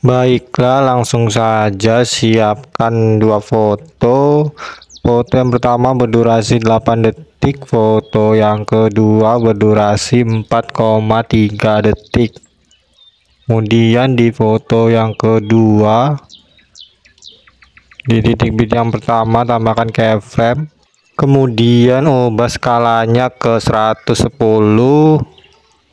Baiklah, langsung saja siapkan dua foto. Foto yang pertama berdurasi 8 detik, foto yang kedua berdurasi 4,3 detik. Kemudian di foto yang kedua, di titik bit yang pertama tambahkan keyframe, kemudian ubah skalanya ke 110.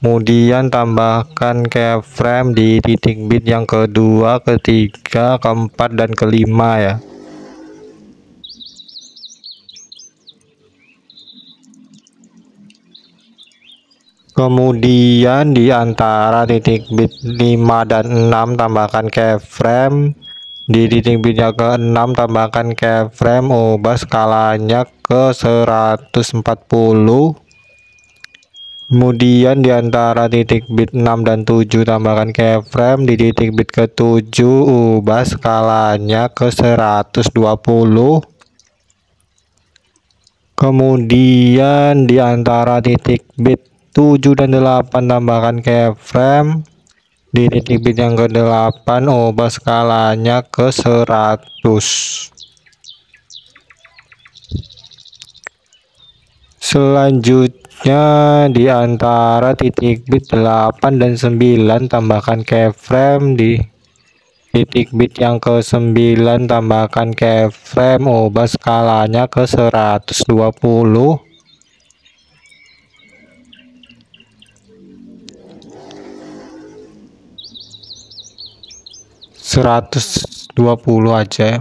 Kemudian tambahkan keyframe di titik bit yang kedua, ketiga, keempat, dan kelima ya. Kemudian di antara titik bit 5 dan 6 tambahkan keyframe. Di titik bit yang ke-6 tambahkan keyframe, ubah skalanya ke 140. Kemudian di antara titik bit 6 dan 7 tambahkan keyframe. Di titik bit ke-7 ubah skalanya ke 120. Kemudian di antara titik bit 7 dan 8 tambahkan keyframe. Di titik bit yang ke-8 ubah skalanya ke 100. Selanjutnya di antara titik bit 8 dan 9 tambahkan keyframe. Di titik bit yang ke-9 tambahkan keyframe, ubah skalanya ke 120. aja ya.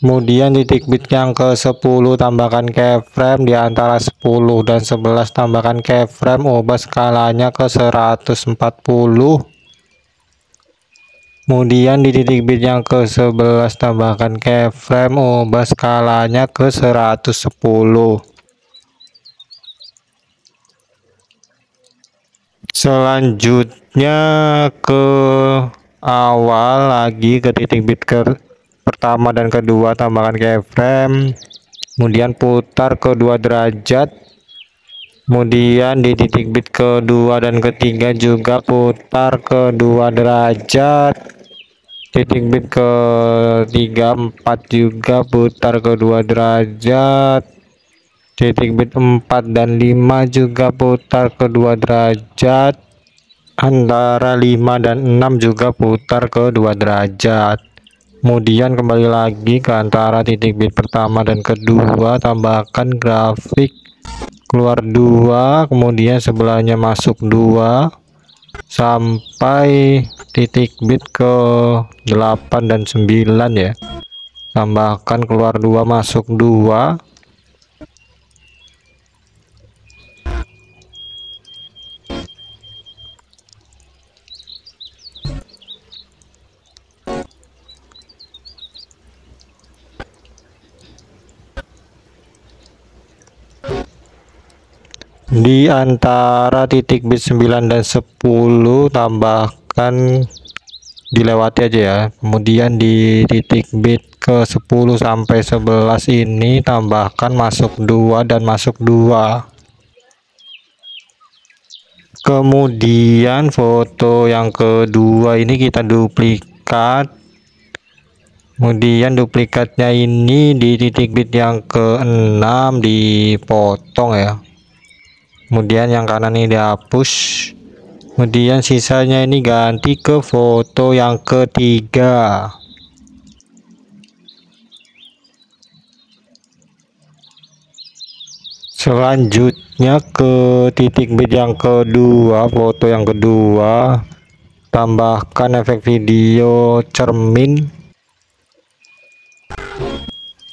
Kemudian titik bit yang ke-10 tambahkan keyframe. Di antara 10 dan 11 tambahkan keyframe, ubah skalanya ke 140. Kemudian di titik bit yang ke-11 tambahkan keyframe, ubah skalanya ke 110. Selanjutnya ke awal lagi, ke titik bit pertama dan kedua tambahkan keyframe, kemudian putar ke 2 derajat. Kemudian di titik bit kedua dan ketiga juga putar ke 2 derajat. Titik bit ketiga 4 juga putar ke 2 derajat. Titik bit 4 dan 5 juga putar ke 2 derajat. Antara 5 dan 6 juga putar ke 2 derajat. Kemudian kembali lagi ke antara titik bit pertama dan kedua, tambahkan grafik keluar 2, kemudian sebelahnya masuk 2 sampai titik bit ke 8 dan 9 ya. Tambahkan keluar 2 masuk 2. Di antara titik bit 9 dan 10 tambahkan, dilewati aja ya. Kemudian di titik bit ke 10 sampai 11 ini tambahkan masuk 2 dan masuk 2. Kemudian foto yang kedua ini kita duplikat. Kemudian duplikatnya ini di titik bit yang ke-6 dipotong ya. Kemudian yang kanan ini dihapus. Kemudian sisanya ini ganti ke foto yang ketiga. Selanjutnya ke titik bit yang kedua, foto yang kedua, tambahkan efek video cermin.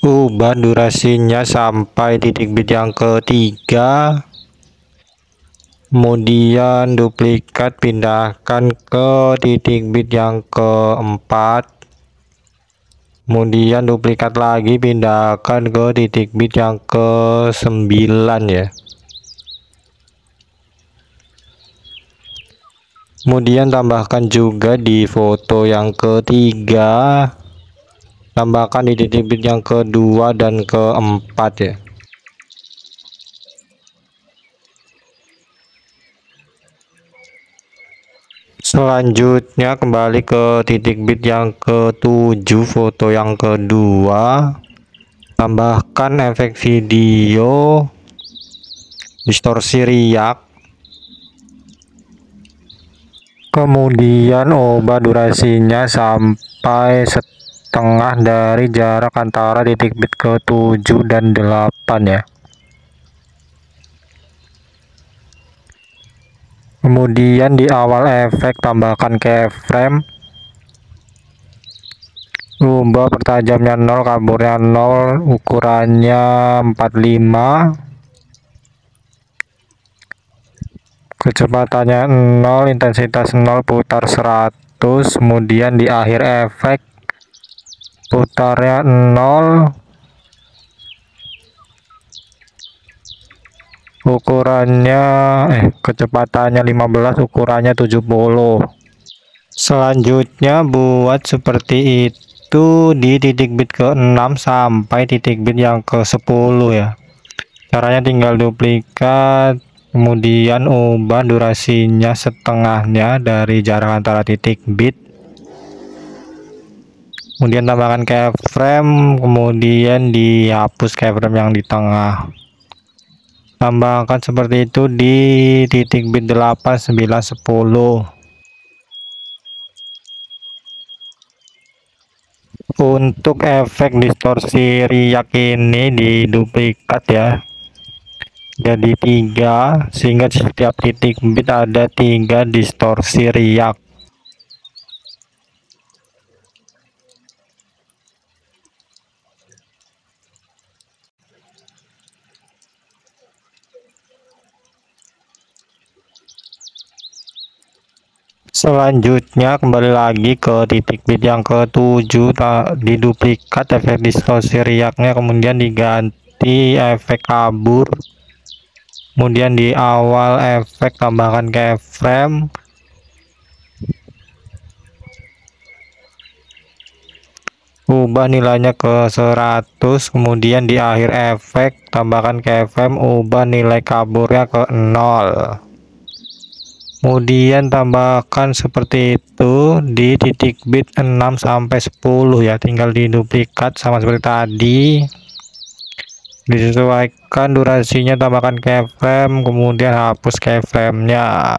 Ubah durasinya sampai titik bit yang ketiga. Kemudian duplikat pindahkan ke titik bit yang keempat. Kemudian duplikat lagi pindahkan ke titik bit yang ke-9 ya. Kemudian tambahkan juga di foto yang ketiga, tambahkan di titik bit yang kedua dan keempat ya. Selanjutnya kembali ke titik bit yang ke-7, foto yang kedua, tambahkan efek video, distorsi riak, kemudian ubah durasinya sampai setengah dari jarak antara titik bit ke-7 dan 8 ya. Kemudian di awal efek tambahkan keyframe, ubah pertajamnya 0, kaburnya 0, ukurannya 45, kecepatannya 0, intensitas 0, putar 100. Kemudian di akhir efek putarnya 0, ukurannya kecepatannya 15, ukurannya 70. Selanjutnya buat seperti itu di titik bit ke-6 sampai titik bit yang ke-10 ya. Caranya tinggal duplikat, kemudian ubah durasinya setengahnya dari jarak antara titik bit, kemudian tambahkan keyframe, kemudian dihapus keyframe yang di tengah. Tambahkan seperti itu di titik bit 8, 9, 10. Untuk efek distorsi riak ini diduplikat ya, jadi 3, sehingga di setiap titik bit ada 3 distorsi riak. Selanjutnya kembali lagi ke titik bit yang ke-7, diduplikat efek distorsi riaknya, kemudian diganti efek kabur. Kemudian di awal efek tambahkan keyframe, ubah nilainya ke 100. Kemudian di akhir efek tambahkan keyframe, ubah nilai kaburnya ke 0. Kemudian tambahkan seperti itu di titik bit 6 sampai 10 ya, tinggal diduplikat sama seperti tadi, disesuaikan durasinya, tambahkan keyframe, kemudian hapus keyframe-nya.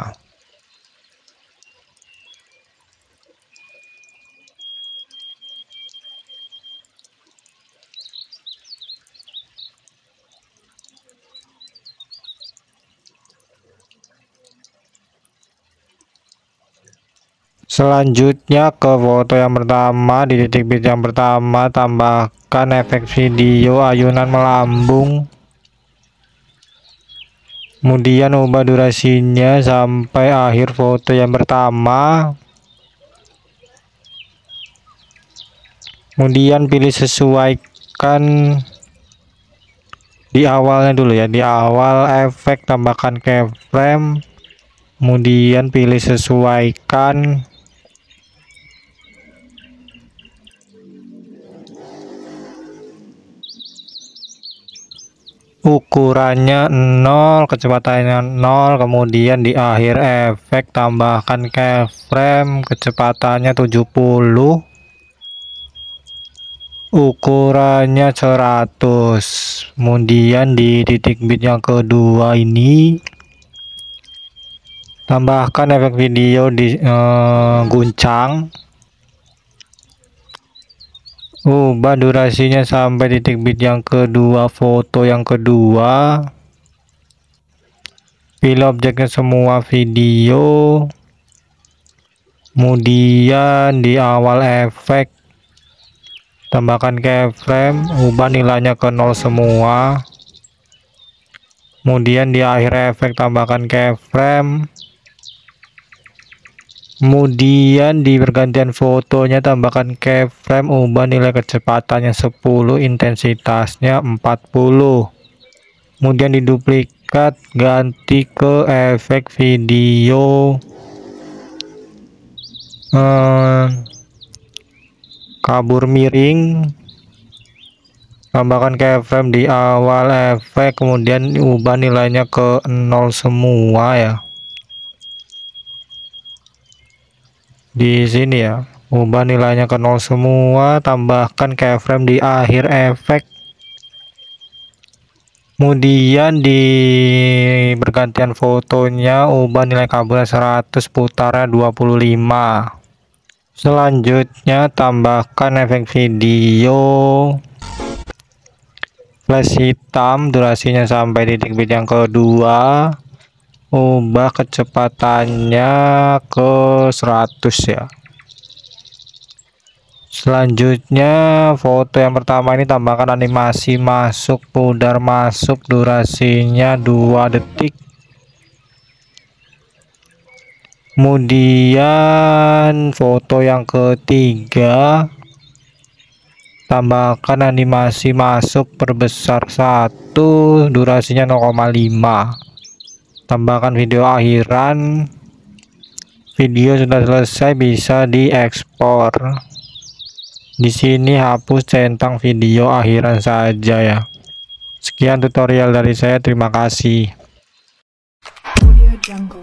Selanjutnya ke foto yang pertama, di titik bit yang pertama tambahkan efek video ayunan melambung, kemudian ubah durasinya sampai akhir foto yang pertama, kemudian pilih sesuaikan di awalnya dulu ya, di awal efek tambahkan keyframe, kemudian pilih sesuaikan, ukurannya 0, kecepatannya 0, kemudian di akhir efek tambahkan keyframe, kecepatannya 70, ukurannya 100. Kemudian di titik bit yang kedua ini tambahkan efek video di guncang, ubah durasinya sampai titik bit yang kedua, foto yang kedua, pilih objeknya semua video, kemudian di awal efek tambahkan keyframe, ubah nilainya ke 0 semua, Kemudian di akhir efek tambahkan keyframe. Kemudian di pergantian fotonya tambahkan keyframe, ubah nilai kecepatannya 10, intensitasnya 40. Kemudian diduplikat, ganti ke efek video kabur miring, tambahkan keyframe di awal efek, kemudian ubah nilainya ke 0 semua ya. Di sini ya, ubah nilainya ke 0 semua, tambahkan keyframe di akhir efek. Kemudian di pergantian fotonya ubah nilai kaburnya 100, putarnya 25. Selanjutnya tambahkan efek video flash hitam, durasinya sampai titik bit yang kedua, ubah kecepatannya ke 100 ya. Selanjutnya foto yang pertama ini tambahkan animasi masuk, pudar masuk, durasinya 2 detik. Kemudian foto yang ketiga tambahkan animasi masuk perbesar 1, durasinya 0,5. Tambahkan video akhiran. Video sudah selesai, bisa diekspor. Di sini hapus centang video akhiran saja ya. Sekian tutorial dari saya, terima kasih. Audio Jungle.